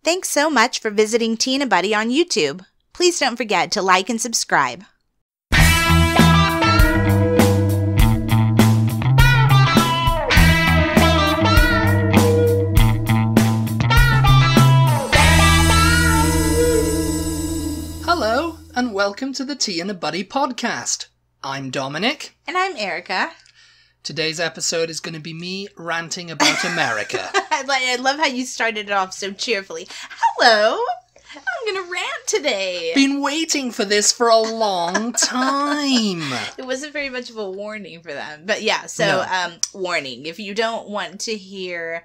Thanks so much for visiting Tea and Butty on YouTube. Please don't forget to like and subscribe. Hello, and welcome to the Tea and a Butty podcast. I'm Dominic. And I'm Erica. Today's episode is going to be me ranting about America. I love how you started it off so cheerfully. Hello, I'm going to rant today. Been waiting for this for a long time. It wasn't very much of a warning for them. But yeah, so warning. If you don't want to hear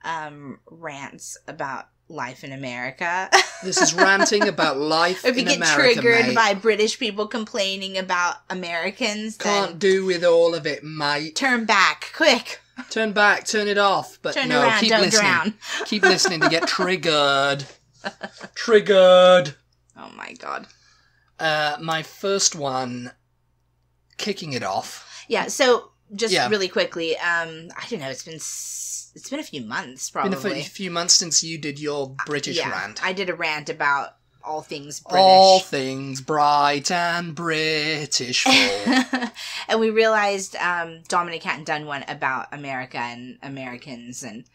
rants about life in America. This is ranting about life in America, if you get triggered by British people complaining about Americans, can't do with all of it, mate. Turn back, quick. Turn back, turn it off. But turn no, around, keep don't listening. Drown. Keep listening to get triggered. Triggered. Oh my god. My first one, kicking it off. Yeah, so just really quickly, I don't know, it's been a few months, probably. It's been a few months since you did your British rant. I did a rant about all things British. All things bright and British. And we realized Dominic hadn't done one about America and Americans. And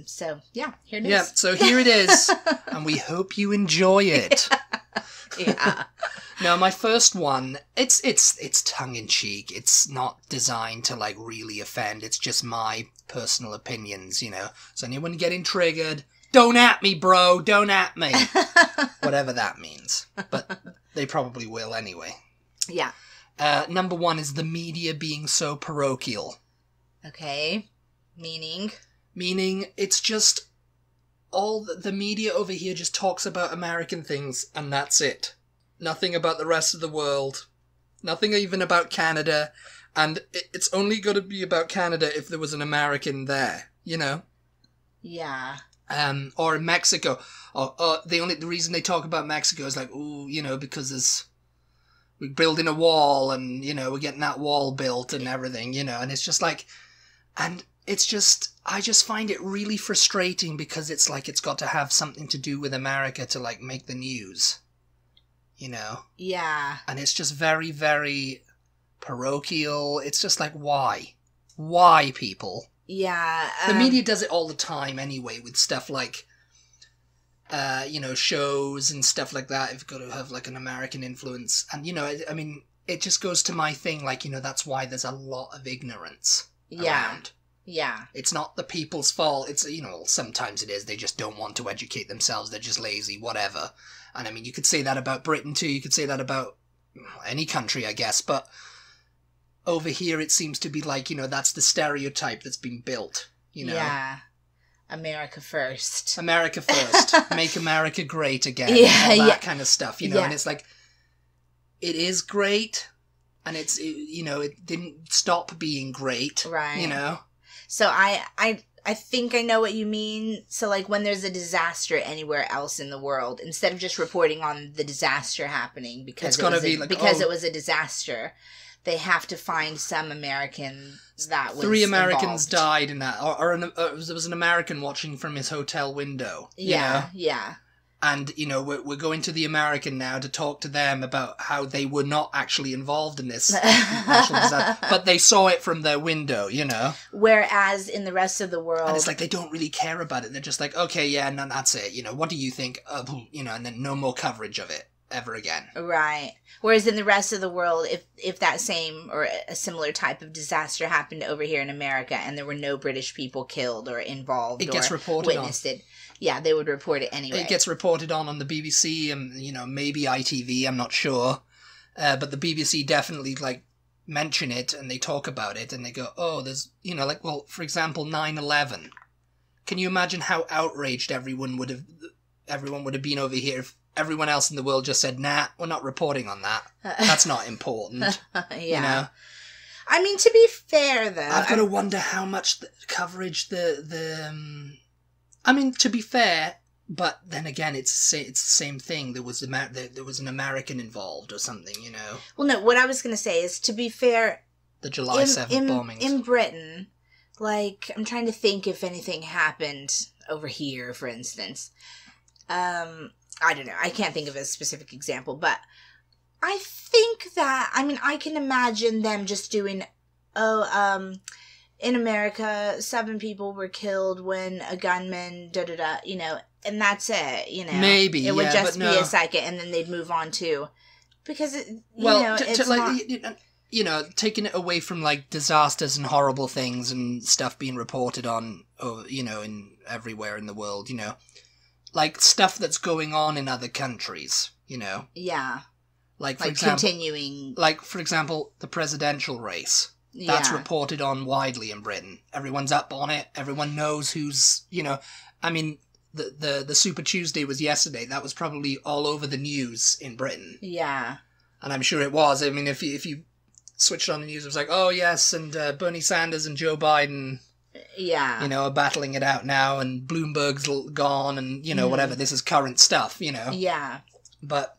so, yeah, here it is. Yeah, so here it is. And we hope you enjoy it. Yeah. No, my first one, it's tongue-in-cheek. It's not designed to, like, really offend. It's just my personal opinions, you know. So anyone getting triggered, don't at me, bro. Don't at me. Whatever that means. But they probably will anyway. Yeah. Number one is the media being so parochial. Okay. Meaning? Meaning it's just all the media over here just talks about American things and that's it. Nothing about the rest of the world. Nothing even about Canada. And it's only got to be about Canada if there was an American there, you know? Yeah. Or Mexico. The reason they talk about Mexico is like, ooh, you know, because we're building a wall and, you know, we're getting that wall built and everything, you know? And it's just like, and it's just, I just find it really frustrating because it's like it's got to have something to do with America to, like, make the news. You know? Yeah. And it's just very, very parochial. It's just like, why? Why, people? Yeah. The media does it all the time anyway with stuff like, you know, shows and stuff like that. It's got to have, like, an American influence. And, you know, I mean, it just goes to my thing, like, you know, that's why there's a lot of ignorance around. Yeah. It's not the people's fault. It's, you know, sometimes it is. They just don't want to educate themselves. They're just lazy, whatever. And I mean, you could say that about Britain too. You could say that about any country, I guess. But over here, it seems to be like, you know, that's the stereotype that's been built, you know? Yeah. America first. America first. Make America great again. Yeah, all that kind of stuff, you know? Yeah. And it's like, it is great. And you know, it didn't stop being great. Right. You know? So I think I know what you mean. So, like, when there's a disaster anywhere else in the world, instead of just reporting on the disaster happening because it was a disaster, they have to find some American that was 3 Americans involved. died in that, or there was an American watching from his hotel window. Yeah, you know? yeah. And, you know, we're going to the American now to talk to them about how they were not actually involved in this national disaster, but they saw it from their window, you know? Whereas in the rest of the world... And it's like they don't really care about it. They're just like, okay, yeah, no, that's it. You know, what do you think? You know, and then no more coverage of it ever again. Right. Whereas in the rest of the world, if that same or a similar type of disaster happened over here in America and there were no British people killed or involved it gets or reported witnessed on. it, yeah, they would report it anyway. It gets reported on the BBC and, you know, maybe ITV, I'm not sure. But the BBC definitely, like, mention it and they talk about it and they go, oh, there's, you know, like, well, for example, 9/11. Can you imagine how outraged everyone would have been over here if everyone else in the world just said, nah, we're not reporting on that. That's not important. Yeah. You know? I mean, to be fair, though... I've got to wonder how much coverage I mean, to be fair, but then again, it's the same thing. There was an American involved or something, you know? Well, no, what I was going to say is, to be fair... The July 7th bombings. In Britain, like, I'm trying to think if anything happened. over here, for instance. I don't know. I can't think of a specific example, but I think that, I mean, I can imagine them just doing, in America, 7 people were killed when a gunman, da-da-da, you know, and that's it, you know. Maybe, it would just be a second, and then they'd move on to, because, you know, taking it away from, like, disasters and horrible things and stuff being reported on, you know, in everywhere in the world, you know. Like, stuff that's going on in other countries, you know? Yeah. Like, for example, continuing... Like, for example, the presidential race. That's reported on widely in Britain. Everyone's up on it. Everyone knows who's, you know... I mean, the Super Tuesday was yesterday. That was probably all over the news in Britain. Yeah. And I'm sure it was. I mean, if you switched on the news, it was like, oh, yes, and Bernie Sanders and Joe Biden... Yeah. You know, are battling it out now, and Bloomberg's gone, and, you know, whatever. This is current stuff, you know. Yeah. But...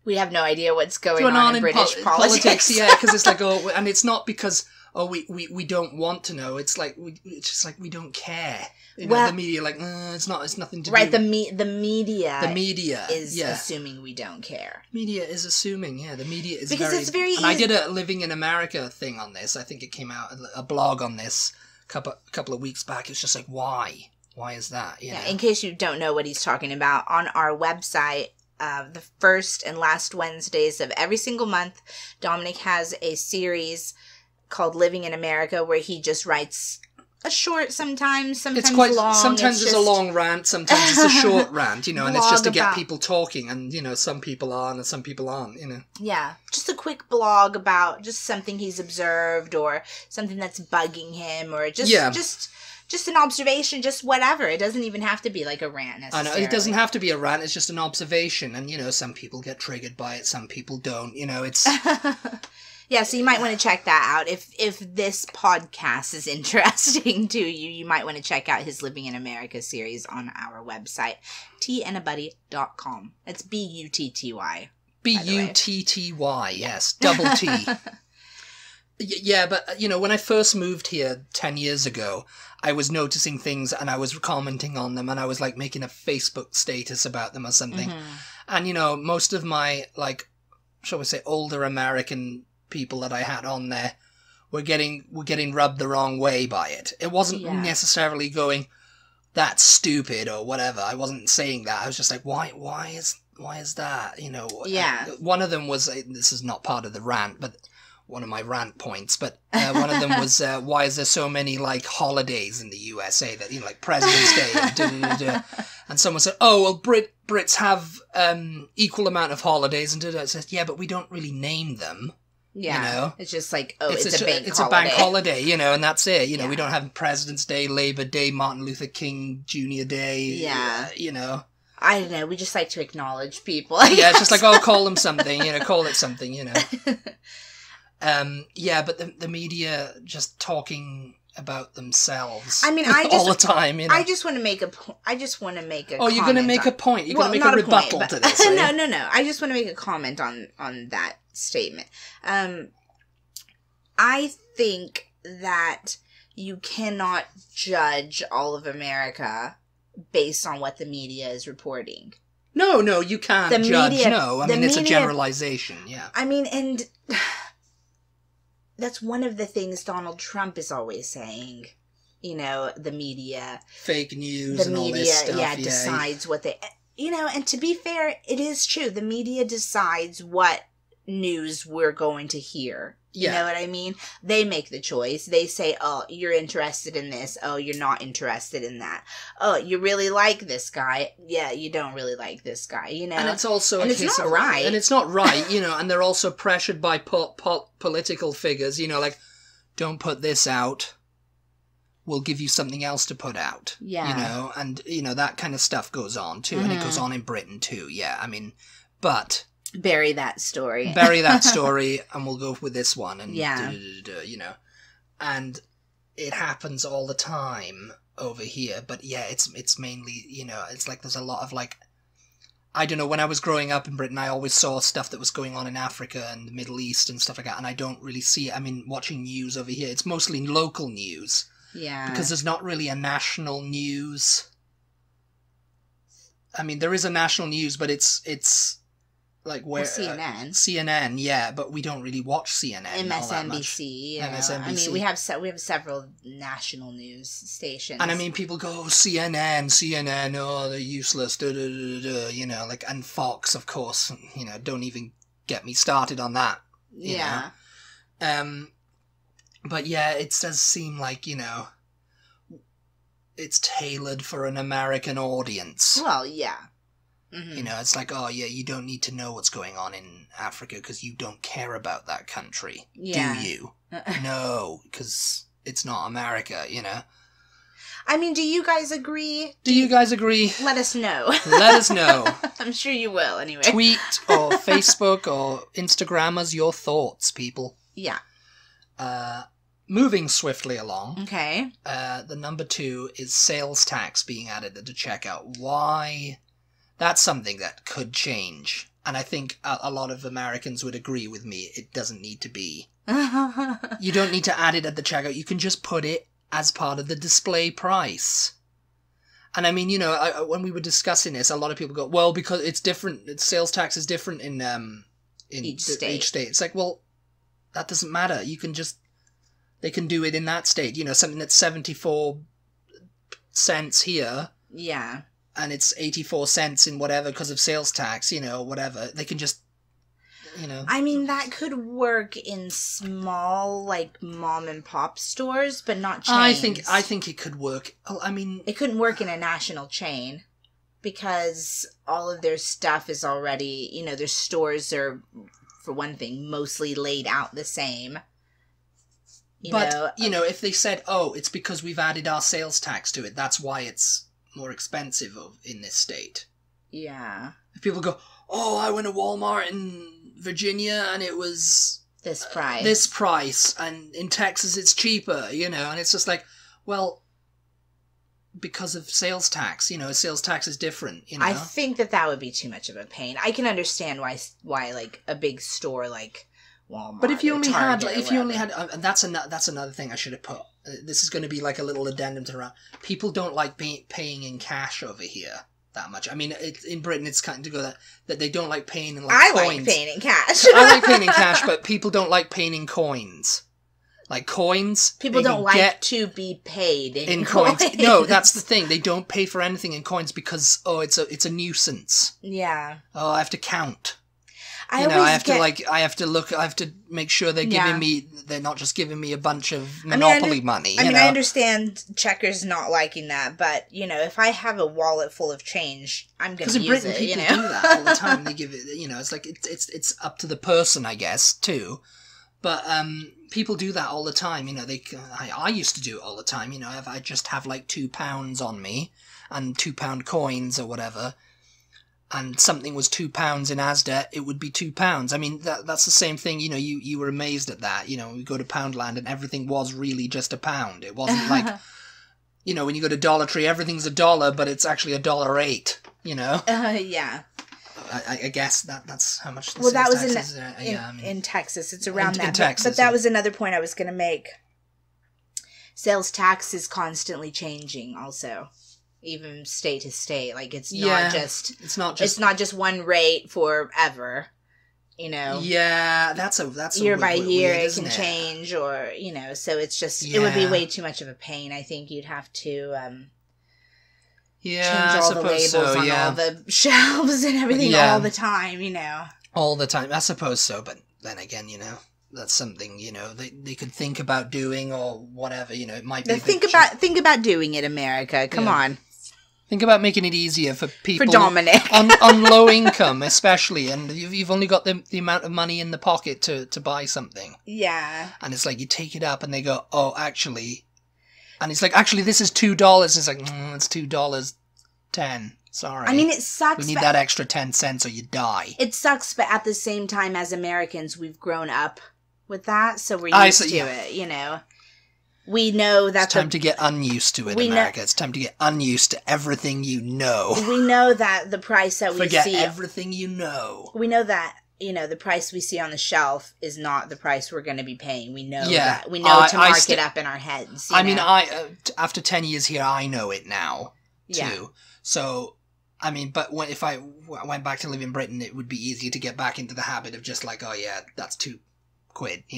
we have no idea what's going on in British politics. Yeah, because it's like, and it's not because, we don't want to know. It's like, it's just like, we don't care. You know, the media, like, it's nothing to do. Right, the media. The media is assuming we don't care. Media is assuming, the media is because it's very easy. And I did a Living in America thing on this. I think it came out, a blog on this a couple of weeks back. It's just like, why? Why is that? You know? In case you don't know what he's talking about, on our website, the first and last Wednesdays of every single month, Dominic has a series called Living in America where he just writes a short, sometimes it's quite long. Sometimes it's a long rant, sometimes it's a short rant, you know, and it's just to get people talking, and, you know, some people are and some people aren't, you know. Yeah, just a quick blog about just something he's observed or something that's bugging him or just an observation, just whatever. It doesn't even have to be like a rant necessarily. I know, it doesn't have to be a rant, it's just an observation, and, you know, some people get triggered by it, some people don't, you know, it's... Yeah, so you might want to check that out. If this podcast is interesting to you, you might want to check out his Living in America series on our website, tandabuddy.com. It's Butty. Butty, yes, double T. Yeah, but, you know, when I first moved here 10 years ago, I was noticing things and I was commenting on them and I was, like, making a Facebook status about them or something. Mm-hmm. And, you know, most of my, like, shall we say, older American people that I had on there were getting rubbed the wrong way by it. It wasn't necessarily going, that's stupid or whatever. I wasn't saying that. I was just like, why is that? You know, one of them was, this is not part of the rant, but one of my rant points, but one of them was, why is there so many, like, holidays in the USA that, you know, like President's Day and and someone said, oh, well, Brits have equal amount of holidays, and it says, yeah, but we don't really name them. Yeah, you know? It's just like, it's a bank holiday. It's a bank holiday, you know, and that's it. You know, we don't have President's Day, Labor Day, Martin Luther King Jr. Day. Yeah. You know. I don't know. We just like to acknowledge people. Yeah, it's just like, call them something, you know, call it something, you know. Yeah, but the media just talking about themselves. I mean, all the time, you know. I just want to make a Oh, you're going to make a point. You're going to make a rebuttal to this. No. I just want to make a comment on that statement. I think that you cannot judge all of America based on what the media is reporting. No, you can't judge. No, I mean, it's a generalization, yeah. I mean, and that's one of the things Donald Trump is always saying. You know, the media. Fake news and all this stuff. Yeah, decides what they... You know, and to be fair, it is true. The media decides what news we're going to hear. You know what I mean? They make the choice. They say, oh, you're interested in this. Oh, you're not interested in that. Oh, you really like this guy. Yeah, you don't really like this guy, you know? And it's also a case of... right. And it's not right, you know, and they're also pressured by political figures, you know, like, don't put this out. We'll give you something else to put out. Yeah. You know, and, you know, that kind of stuff goes on, too. Mm-hmm. And it goes on in Britain, too. Yeah, I mean, but... Bury that story, and we'll go with this one, and you know, and it happens all the time over here. But yeah, it's mainly, you know, it's like there's a lot of, like, I don't know. When I was growing up in Britain, I always saw stuff that was going on in Africa and the Middle East and stuff like that, and I don't really see it. I mean, watching news over here, it's mostly local news. Yeah. Because there's not really a national news. I mean, there is a national news, but it's like where CNN. CNN, yeah, but we don't really watch CNN. MSNBC. MSNBC. I mean, we have several national news stations. And I mean, people go, CNN, oh, they're useless, you know, like, and Fox, of course, you know, don't even get me started on that. Yeah. But yeah, it does seem like, you know, it's tailored for an American audience. Well, yeah. Mm-hmm. You know, it's like, oh yeah, you don't need to know what's going on in Africa because you don't care about that country, do you? No, because it's not America, you know? I mean, do you guys agree? Do you guys agree? Let us know. Let us know. I'm sure you will, anyway. Tweet or Facebook or Instagram us your thoughts, people. Yeah. Moving swiftly along. Okay. The number 2 is sales tax being added at the checkout. Why? That's something that could change. And I think a lot of Americans would agree with me. It doesn't need to be. You don't need to add it at the checkout. You can just put it as part of the display price. And I mean, you know, when we were discussing this, a lot of people go, well, because it's different. Sales tax is different in each state. It's like, well, that doesn't matter. You can just... They can do it in that state. You know, something that's 74 cents here. Yeah. And it's 84 cents in whatever because of sales tax, you know, whatever. They can just, you know. I mean, that could work in small, like, mom and pop stores, but not chains. I think it could work. I mean... It couldn't work in a national chain because all of their stuff is already, you know, their stores are, for one thing, mostly laid out the same. You know, if they said, oh, it's because we've added our sales tax to it, that's why it's more expensive in this state. Yeah. If people go, oh, I went to Walmart in Virginia and it was... This price. This price, and in Texas it's cheaper, you know, and it's just like, well, because of sales tax, you know, sales tax is different, you know. I think that would be too much of a pain. I can understand why like, a big store like Walmart. But if you only had, and that's another thing I should have put. This is going to be like a little addendum to around. People don't like paying in cash over here that much. I mean, in Britain, it's kind of go that they don't like paying in coins. I like paying in cash. I like paying in cash, but people don't like paying in coins. Like coins, people don't like to be paid in coins. No, that's the thing. They don't pay for anything in coins because it's a nuisance. Yeah. Oh, I have to count. I have to make sure they're giving me, they're not just giving me a bunch of Monopoly money. I mean, I understand checkers not liking that, but, you know, if I have a wallet full of change, I'm going to use it, you know? Because in Britain, people do that all the time. They give it, you know, it's like, it's up to the person, I guess, too. But, people do that all the time, you know, I used to do it all the time, you know, if I just have like £2 on me, and £2 coins or whatever, and something was £2 in Asda, it would be £2. I mean, that's the same thing, you know, you were amazed at that, you know, we go to Poundland and everything was really just £1. It wasn't like, you know, when you go to Dollar Tree, everything's $1, but it's actually $1.08, you know? Yeah. I guess that's how much. Well, that was in Texas. It's around that. In Texas, but that was another point I was going to make. Sales tax is constantly changing, also, even state to state. Like it's not just one rate forever. You know. Yeah, that's year by year it can change, or you know. So it's just it would be way too much of a pain. I think you'd have to. Change all the labels on all the shelves and everything all the time, you know. All the time, I suppose so, but then again, you know, that's something, you know, they could think about doing or whatever, you know, it might be... Think about doing it, America, come on. Think about making it easier for people... For Dominic. on low income, especially, and you've only got the amount of money in the pocket to buy something. Yeah. And it's like, you take it up and they go, oh, actually... And it's like, actually, this is $2. It's like, it's $2.10. Sorry. I mean, it sucks. We need that extra 10 cents or you die. It sucks, but at the same time, as Americans, we've grown up with that, so we're used to it, you know. We know that... It's time to get unused to it, America. It's time to get unused to everything you know. We know that the price that we see... Forget everything you know. We know that the price we see on the shelf is not the price we're going to be paying. We know that. We know to mark it up in our heads. I mean, after 10 years here, I know it now, too. Yeah. So, I mean, but if I went back to live in Britain, it would be easier to get back into the habit of just like, oh, yeah, that's £2,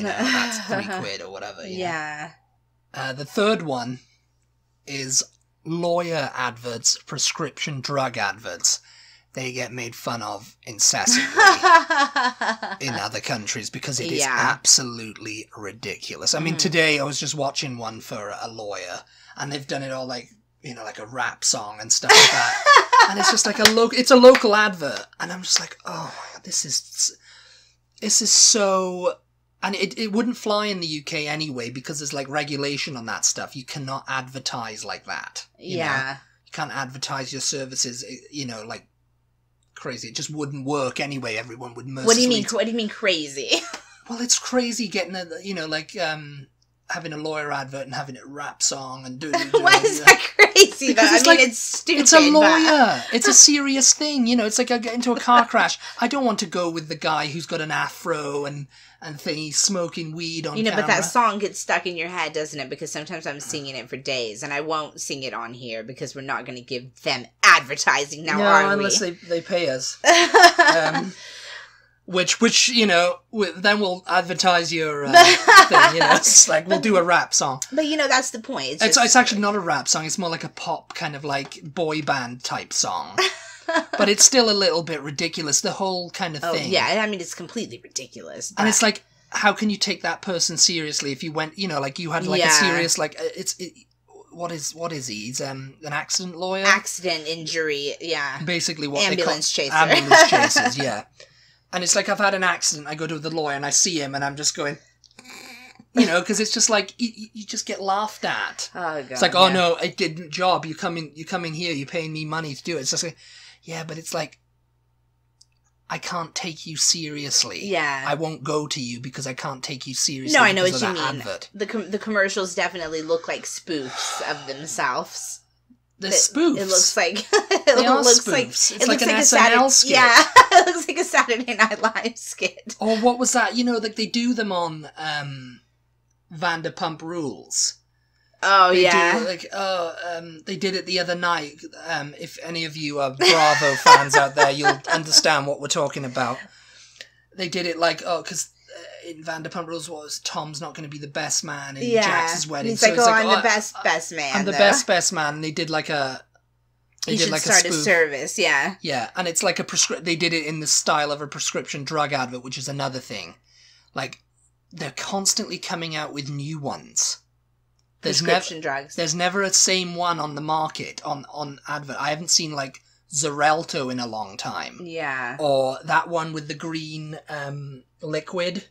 that's £3 or whatever. Yeah. The third one is lawyer adverts, prescription drug adverts. They get made fun of incessantly in other countries because it is absolutely ridiculous. I mean, today I was just watching one for a lawyer, and they've done it all like a rap song and stuff like that. And it's just like it's a local advert, and I'm just like, oh my God, this is so. And it wouldn't fly in the UK anyway because there's like regulation on that stuff. You cannot advertise like that. You know? You can't advertise your services, like crazy. It just wouldn't work anyway. Everyone would mercilessly... What do you mean crazy? Well, it's crazy getting having a lawyer advert and having a rap song and doing... Why is that crazy, though? I mean, it's stupid. It's a lawyer. It's a serious thing. It's like I get into a car crash. I don't want to go with the guy who's got an afro and thingy smoking weed on camera. But that song gets stuck in your head, doesn't it? Because sometimes I'm singing it for days, and I won't sing it on here because we're not going to give them advertising now, are we? Unless they pay us. Which then we'll advertise your thing, It's like, we'll do a rap song. But, that's the point. It's actually not a rap song. It's more like a pop kind of like boy band type song. But it's still a little bit ridiculous, the whole kind of thing. Yeah, I mean, it's completely ridiculous. But... And it's like, how can you take that person seriously if you went, like you had like a serious, like, what is he? He's an accident lawyer? Accident, injury, yeah. Basically what ambulance chaser. Ambulance chasers, yeah. And it's like, I've had an accident, I go to the lawyer and I see him and I'm just going... because it's just like, you just get laughed at. Oh, God. It's like, oh, no, it didn't job. You come in here, you're paying me money to do it. It's just like, yeah, but it's like, I can't take you seriously. Yeah. I won't go to you because I can't take you seriously. No, I know what you mean. Advert. The commercials definitely look like spoofs of themselves. They're spoofs. It looks like... They are spoofs. It's like an SNL skit. Yeah, it looks like a Saturday Night Live skit. Or what was that? Like they do them on Vanderpump Rules. Oh, they they did it the other night. If any of you are Bravo fans out there, you'll understand what we're talking about. They did it like, because in Vanderpump Rules Tom's not going to be the best man in Jax's wedding. He's like, I'm the best man. I'm the best man. And they did like a... He should start a service, yeah. Yeah, and it's like they did it in the style of a prescription drug advert, which is another thing. Like, they're constantly coming out with new ones. Prescription drugs. There's never a same one on the market, on advert. I haven't seen, like, Xarelto in a long time. Yeah. Or that one with the green liquid.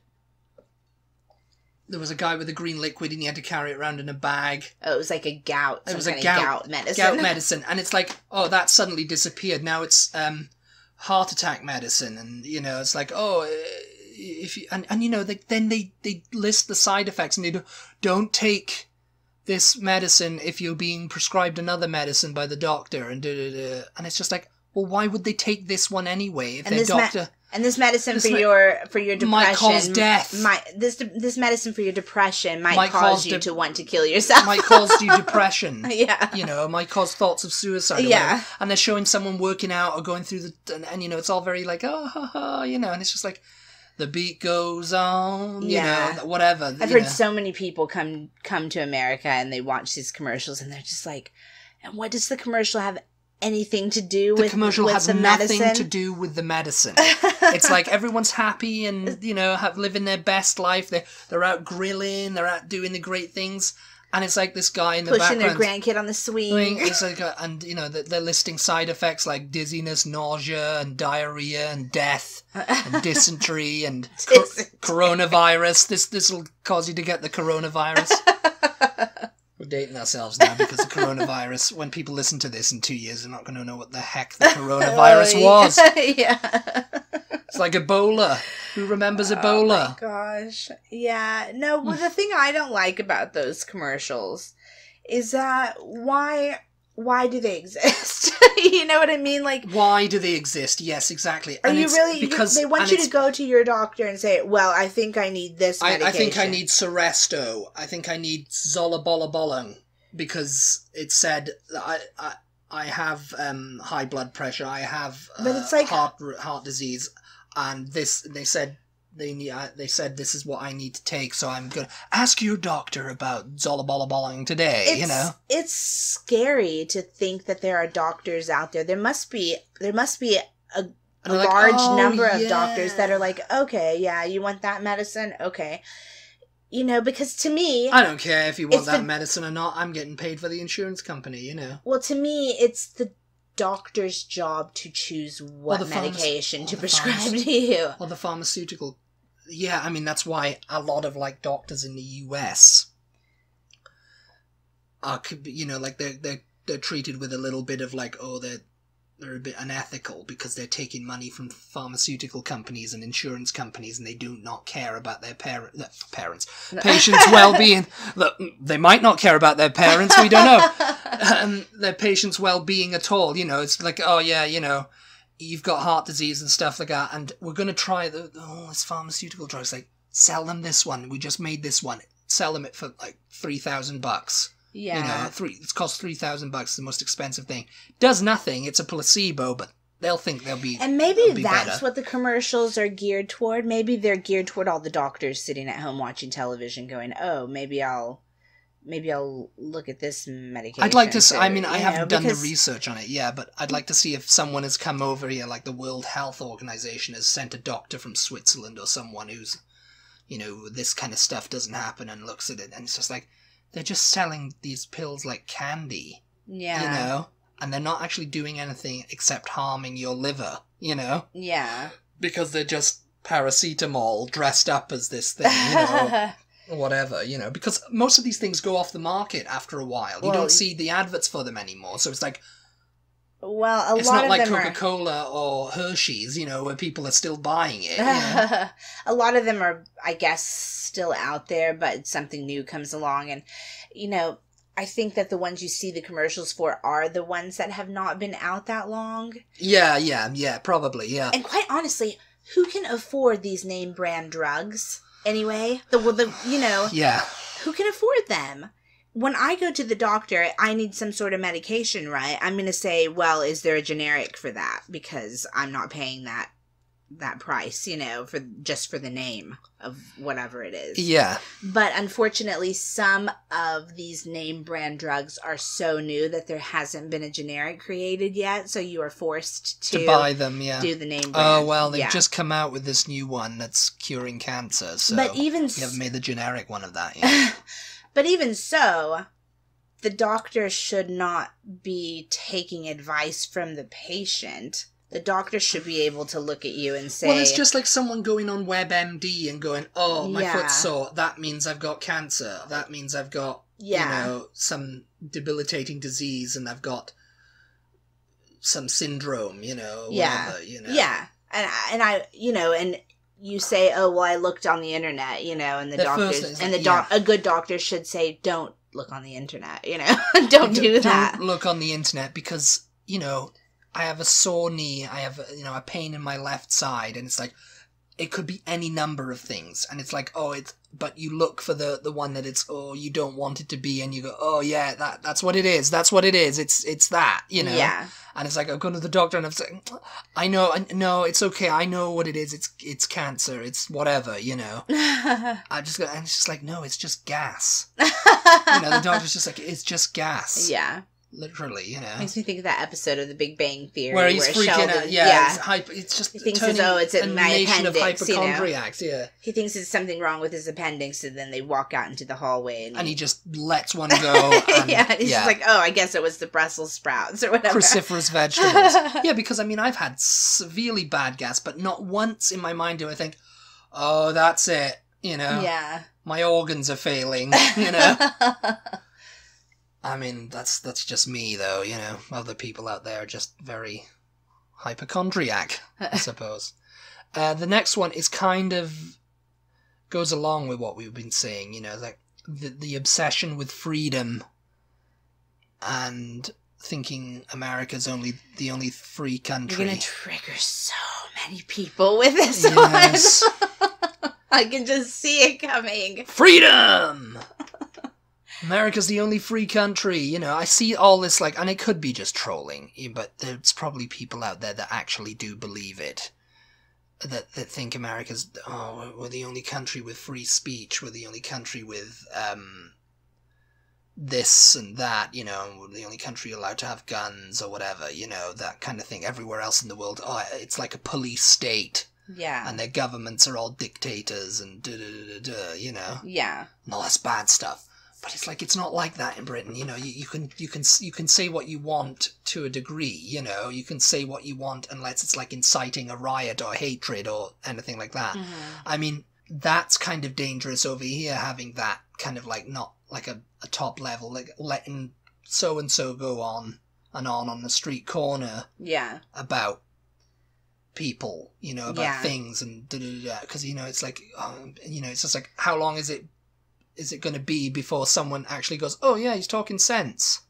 There was a guy with a green liquid and he had to carry it around in a bag. Oh, it was like a gout. It was a gout medicine. Gout medicine. And it's like, oh, that suddenly disappeared. Now it's heart attack medicine. And, it's like, oh, if you... And then they list the side effects and they don't take this medicine if you're being prescribed another medicine by the doctor. And And it's just like, well, why would they take this one anyway if their doctor... And this medicine for your depression might cause death. This medicine for your depression might cause you to want to kill yourself. Might cause you depression. Yeah. Might cause thoughts of suicide. Yeah. And they're showing someone working out or going through and it's all very like, oh, ha, ha, and it's just like, the beat goes on, whatever. I've heard so many people come to America and they watch these commercials and they're just like, and what does the commercial have anything to do with the commercial has nothing medicine? To do with the medicine. It's like everyone's happy and living their best life. They're out grilling, they're out doing the great things, and it's like this guy in the pushing background their grandkid on the swing. It's like they're listing side effects like dizziness, nausea, and diarrhea, and death, and dysentery, and coronavirus. This will cause you to get the coronavirus. We're dating ourselves now because the coronavirus, when people listen to this in 2 years, they're not going to know what the heck the coronavirus was. Yeah. It's like Ebola. Who remembers Ebola? Oh my gosh. Yeah. No, well, the thing I don't like about those commercials is that why why do they exist? You know what I mean? Like, why do they exist? Yes, exactly. Are you really, because they want you to go to your doctor and say, well, I think I need this medication. I think I need Seresto. I think I need Zolabolabolong, because it said that I have high blood pressure, I have but it's like heart disease, and they said this is what I need to take, so I'm going to ask your doctor about Zolabolabolong today, It's scary to think that there are doctors out there. There must be a large number of doctors that are like, okay, yeah, you want that medicine? Okay. Because to me... I don't care if you want that medicine or not. I'm getting paid for the insurance company, Well, to me, it's the doctor's job to choose what medication to prescribe to you. Or the pharmaceutical... Yeah, I mean, that's why a lot of, doctors in the US are, they're treated with a little bit of, they're a bit unethical because they're taking money from pharmaceutical companies and insurance companies, and they do not care about their patients' well-being. They might not care about their parents, we don't know. Their patients' well-being at all. It's like, oh yeah, you've got heart disease and stuff like that, and we're going to try this pharmaceutical drugs. Sell them this one. We just made this one. Sell them it for $3,000. Yeah. It costs $3,000, the most expensive thing. Does nothing, it's a placebo, but they'll think they'll be And maybe that's better. What the commercials are geared toward. Maybe they're geared toward all the doctors sitting at home watching television going, oh, maybe I'll look at this medication. I'd like to I haven't done the research on it, but I'd like to see if someone has come over here, like the World Health Organization has sent a doctor from Switzerland or someone who's, this kind of stuff doesn't happen, and looks at it, and it's just like, they're just selling these pills like candy. Yeah. And they're not actually doing anything except harming your liver, Yeah. Because they're just paracetamol dressed up as this thing, whatever, because most of these things go off the market after a while. You don't see the adverts for them anymore, so it's like... Well, it's not like Coca-Cola or Hershey's, where people are still buying it. A lot of them are, I guess, still out there, but something new comes along. And, I think that the ones you see the commercials for are the ones that have not been out that long. Yeah, probably, yeah. And quite honestly, who can afford these name brand drugs anyway? Yeah. Who can afford them? When I go to the doctor, I need some sort of medication, right? I'm going to say, well, is there a generic for that? Because I'm not paying that price, for the name of whatever it is. Yeah. But unfortunately, some of these name brand drugs are so new that there hasn't been a generic created yet, so you are forced to buy them, do the name brand. Oh, well, they've just come out with this new one that's curing cancer, so but even you haven't made the generic one of that yet. But even so, the doctor should not be taking advice from the patient. The doctor should be able to look at you and say... Well, it's just like someone going on WebMD and going, oh, my foot's sore. That means I've got cancer. That means I've got, some debilitating disease, and I've got some syndrome, whatever, Yeah. And I, and you say, oh, well, I looked on the internet, and a good doctor should say, don't look on the internet, don't do that. Don't look on the internet because, I have a sore knee, I have, a pain in my left side, and it's like, it could be any number of things, and it's like, but you look for the one that you don't want it to be, and you go, oh yeah, that's what it is, it's that, Yeah. And it's like, I've gone to the doctor and I'm saying, I know, no, it's okay, I know what it is, it's cancer, it's whatever, and it's just like, no, it's just gas. The doctor's just like, it's just gas. Yeah. Literally, Makes me think of that episode of The Big Bang Theory where he's freaking Sheldon, out. Yeah. It's just he thinks it's a nation of hypochondriacs. Yeah. He thinks there's something wrong with his appendix, and then they walk out into the hallway, and he just lets one go. And, he's just like, oh, I guess it was the Brussels sprouts or whatever. Cruciferous vegetables. Yeah, because I've had severely bad gas, but not once in my mind do I think, oh, that's it. Yeah. My organs are failing. That's just me, though, Other people out there are just very hypochondriac, I suppose. The next one is kind of goes along with what we've been saying, like the obsession with freedom and thinking America's the only free country. You're gonna trigger so many people with this one. I can just see it coming. Freedom! America's the only free country. You know, I see all this, like, and it could be just trolling, but there's probably people out there that actually do believe it. That think America's, we're the only country with free speech, we're the only country with, this and that, you know, we're the only country allowed to have guns or whatever, you know, that kind of thing. Everywhere else in the world, it's like a police state. Yeah. And their governments are all dictators and you know. Yeah. And all this bad stuff. But it's like, it's not like that in Britain, you know. You can say what you want to a degree, you know. You can say what you want unless it's like inciting a riot or hatred or anything like that. Mm-hmm. I mean, that's kind of dangerous over here, having that kind of like, not like a top level, like letting so-and-so go on the street corner. Yeah. About people, you know, about things and because, you know, it's like, you know, it's just like, how long is it going to be before someone actually goes, oh yeah, he's talking sense.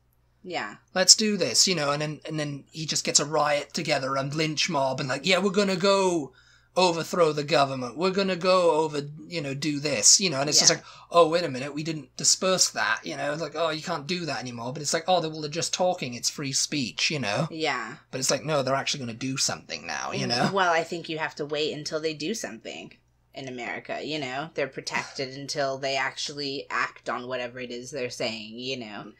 Yeah. Let's do this, you know, and then he just gets a riot together and lynch mob and like, yeah, we're going to go overthrow the government. We're going to go do this, you know, and it's just like, oh, wait a minute, we didn't disperse that, you know, it's like, oh, you can't do that anymore. But it's like, oh, they're just talking, it's free speech, you know. Yeah. But it's like, no, they're actually going to do something now, you know. Well, I think you have to wait until they do something. In America, you know, they're protected until they actually act on whatever it is they're saying, you know.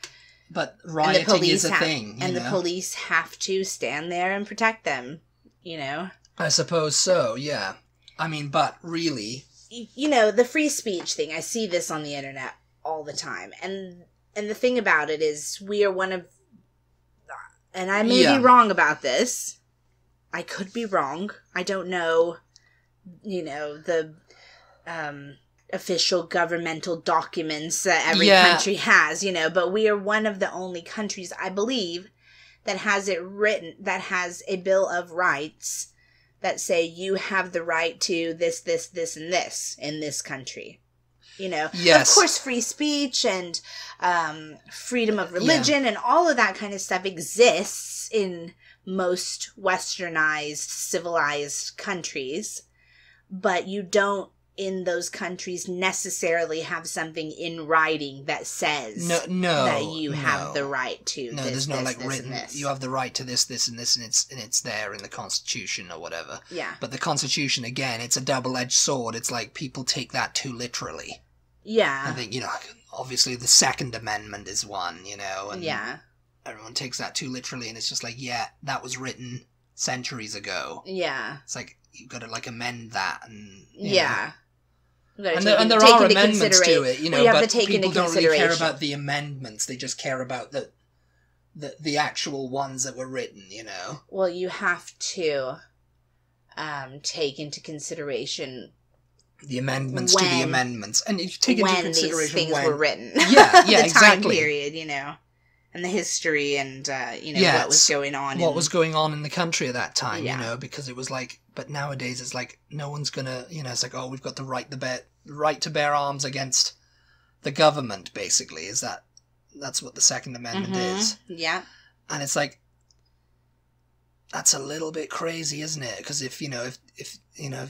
But rioting is a thing, and the police have to stand there and protect them, you know. I suppose so, yeah. I mean, but really, you know, the free speech thing, I see this on the internet all the time, and the thing about it is, we are one of, and I may be wrong about this. I could be wrong. I don't know. You know, the official governmental documents that every country has, you know, but we are one of the only countries, I believe, that has it written, that has a Bill of Rights that say you have the right to this, and this in this country. You know, of course, free speech and freedom of religion and all of that kind of stuff exists in most westernized, civilized countries. But you don't, in those countries, necessarily have something in writing that says that you have the right to this, there's no this, like this, written, and this. You have the right to this, and this, and it's there in the Constitution or whatever. Yeah. But the Constitution, again, it's a double-edged sword. It's like people take that too literally. Yeah. I think, you know, obviously the Second Amendment is one, you know, and everyone takes that too literally, and it's just like, that was written centuries ago. Yeah. It's like, you've got to, like, amend that, and, And there are amendments to it, you know, but people don't really care about the amendments. They just care about the actual ones that were written, you know. Well, you have to take into consideration the amendments to the amendments, and you take into consideration these things were written. Yeah, the exactly. Time period, you know. And the history and, what was going on. What was going on in the country at that time, you know, because it was like, but nowadays it's like, no one's gonna, you know, it's like, oh, we've got the right to bear arms against the government, basically, that's what the Second Amendment is. Yeah. And it's like, that's a little bit crazy, isn't it? Because if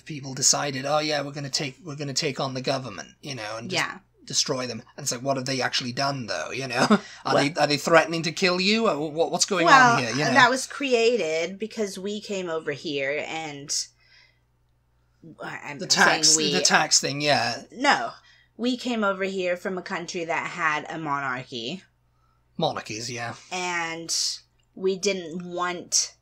people decided, oh yeah, we're gonna take on the government, you know, and just destroy them, and it's like, what have they actually done, though? You know, are they threatening to kill you? What's going on here? You know? That was created because we came over here, and the tax thing, yeah. No, we came over here from a country that had a monarchy. Monarchies, yeah. And we didn't want,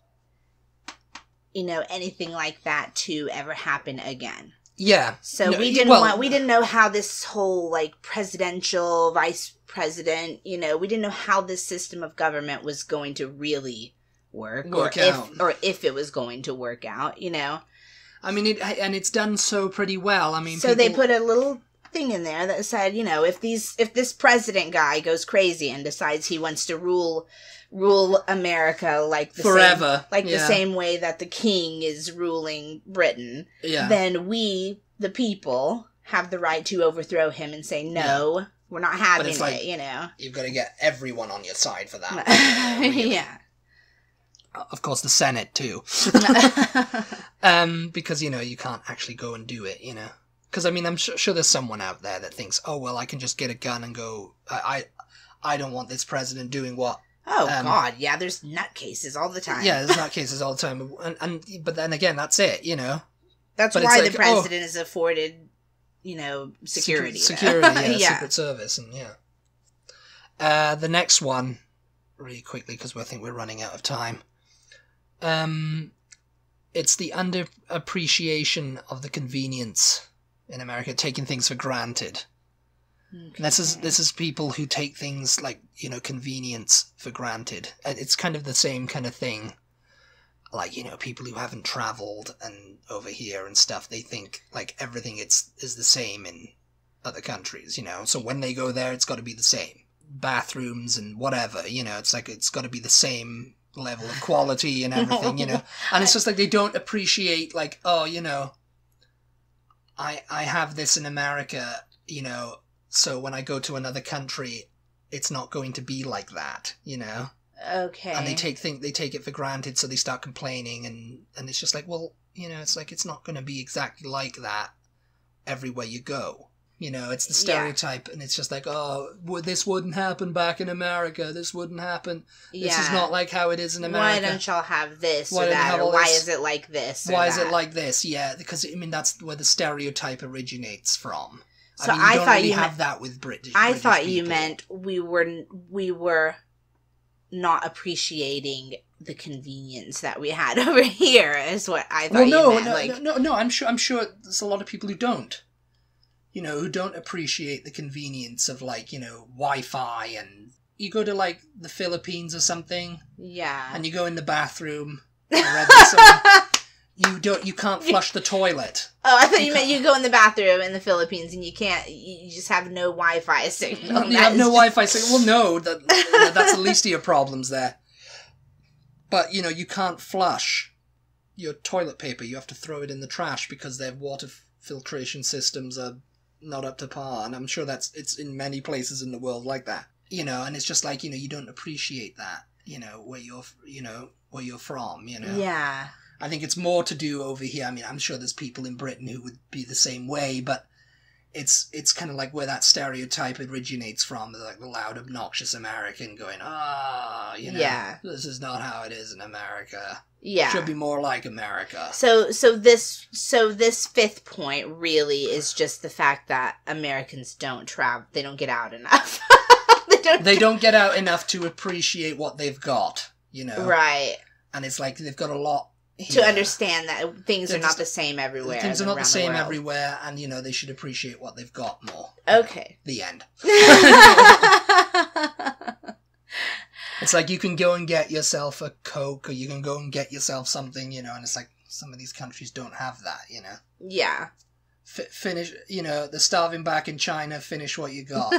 anything like that to ever happen again. Yeah. So we didn't know how this whole, presidential, vice president, we didn't know how this system of government was going to really work out. If it was going to work out, I mean, it's done so pretty well. I mean, so they put a little thing in there that said, if this president guy goes crazy and decides he wants to rule America forever, the same way that the king is ruling Britain, then we, the people, have the right to overthrow him and say, no, We're not having it, you know. You've got to get everyone on your side for that. Really. Yeah. Of course, the Senate, too. Because, you know, you can't actually go and do it, you know. Because, I mean, I'm sure there's someone out there that thinks, oh, well, I can just get a gun and go, I don't want this president doing what. Oh, God, yeah, there's nutcases all the time. Yeah, there's nutcases all the time. But then again, that's it, you know. That's why the president is afforded, you know, security. Security, Secret Service, and the next one, really quickly, because I think we're running out of time. It's the underappreciation of the convenience in America, taking things for granted. Okay. This is people who take things like, you know, convenience for granted. It's kind of the same kind of thing. Like, you know, people who haven't traveled and over here and stuff, they think like everything is the same in other countries, you know. So when they go there, it's got to be the same. Bathrooms and whatever, you know, it's like it's got to be the same level of quality and everything, you know. And it's just like they don't appreciate, like, oh, you know, I have this in America, you know, so when I go to another country, it's not going to be like that, you know. Okay. And they take it for granted, so they start complaining, and it's just like, well, you know, it's like it's not going to be exactly like that everywhere you go. You know, it's the stereotype, and it's just like, oh, this wouldn't happen back in America. This wouldn't happen. Yeah. This is not like how it is in America. Why don't y'all have this or that? Or why is it like this? Why is it like this? Yeah, because, I mean, that's where the stereotype originates from. So I mean, you don't really have that with British I thought people. You meant we were not appreciating the convenience that we had over here, is what I thought you meant. No, I'm sure there's a lot of people who don't. You know, who don't appreciate the convenience of, like, you know, Wi-Fi, and you go to, like, the Philippines or something. Yeah. And you go in the bathroom. You can't flush the toilet. Oh, I thought you meant you go in the bathroom in the Philippines and you just have no Wi-Fi signal. You have no Wi-Fi signal. Well, no, that's the least of your problems there. But, you know, you can't flush your toilet paper. You have to throw it in the trash because their water filtration systems are not up to par, and I'm sure it's in many places in the world like that, you know. And it's just like, you know, you don't appreciate that, you know, where you're from, you know. Yeah, I think it's more to do over here. I mean, I'm sure there's people in Britain who would be the same way, but it's kind of like where that stereotype originates from, like the loud, obnoxious American going, you know, this is not how it is in America. Yeah, should be more like America. So this fifth point really is just the fact that Americans don't travel; they don't get out enough. They don't get out enough to appreciate what they've got, you know. Right. And it's like they've got a lot here. To understand that things are not the same everywhere. Things are not the same everywhere, and, you know, they should appreciate what they've got more. Okay. The end. It's like you can go and get yourself a Coke, or you can go and get yourself something, you know, and it's like some of these countries don't have that, you know. Yeah. Finish, you know, they're starving back in China, finish what you got.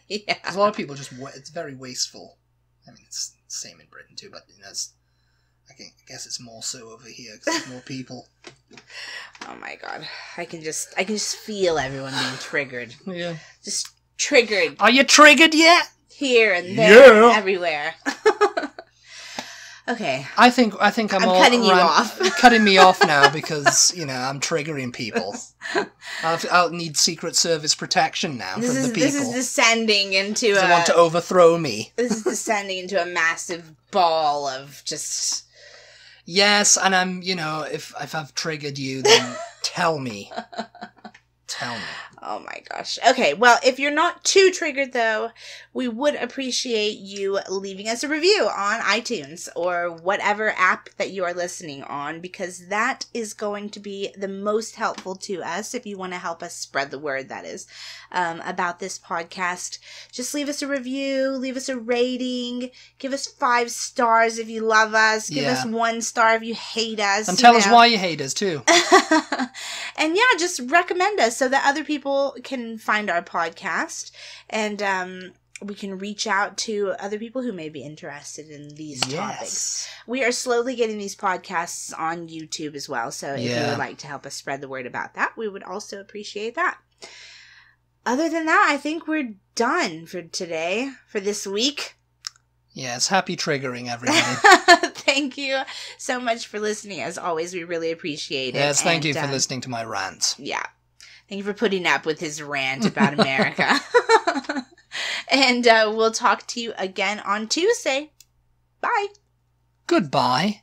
Yeah. A lot of people it's very wasteful. I mean, it's the same in Britain too, but, you know, I guess it's more so over here because there's more people. Oh my God. I can just feel everyone being triggered. Yeah. Just triggered. Are you triggered yet? Here and there and everywhere. Okay. I think I'm cutting you off. You're cutting me off now because, you know, I'm triggering people. I'll need Secret Service protection now from the people. This is descending into They want to overthrow me. This is descending into a massive ball of just... Yes, and I'm, you know, if I've triggered you, then tell me. Tell me. Oh my gosh. Okay, well, if you're not too triggered, though, we would appreciate you leaving us a review on iTunes or whatever app that you are listening on, because that is going to be the most helpful to us if you want to help us spread the word, that is, about this podcast. Just leave us a review, leave us a rating, give us 5 stars if you love us, give us 1 star if you hate us. And tell us why you hate us, too. And yeah, just recommend us so that other people can find our podcast, and we can reach out to other people who may be interested in these topics. We are slowly getting these podcasts on YouTube as well, so if you would like to help us spread the word about that, we would also appreciate that. other than that, I think we're done for today, for this week. Yes, happy triggering, everybody. Thank you so much for listening. As always, we really appreciate it. Yes, thank you for listening to my rants. Yeah. Thank you for putting up with his rant about America. And we'll talk to you again on Tuesday. Bye. Goodbye.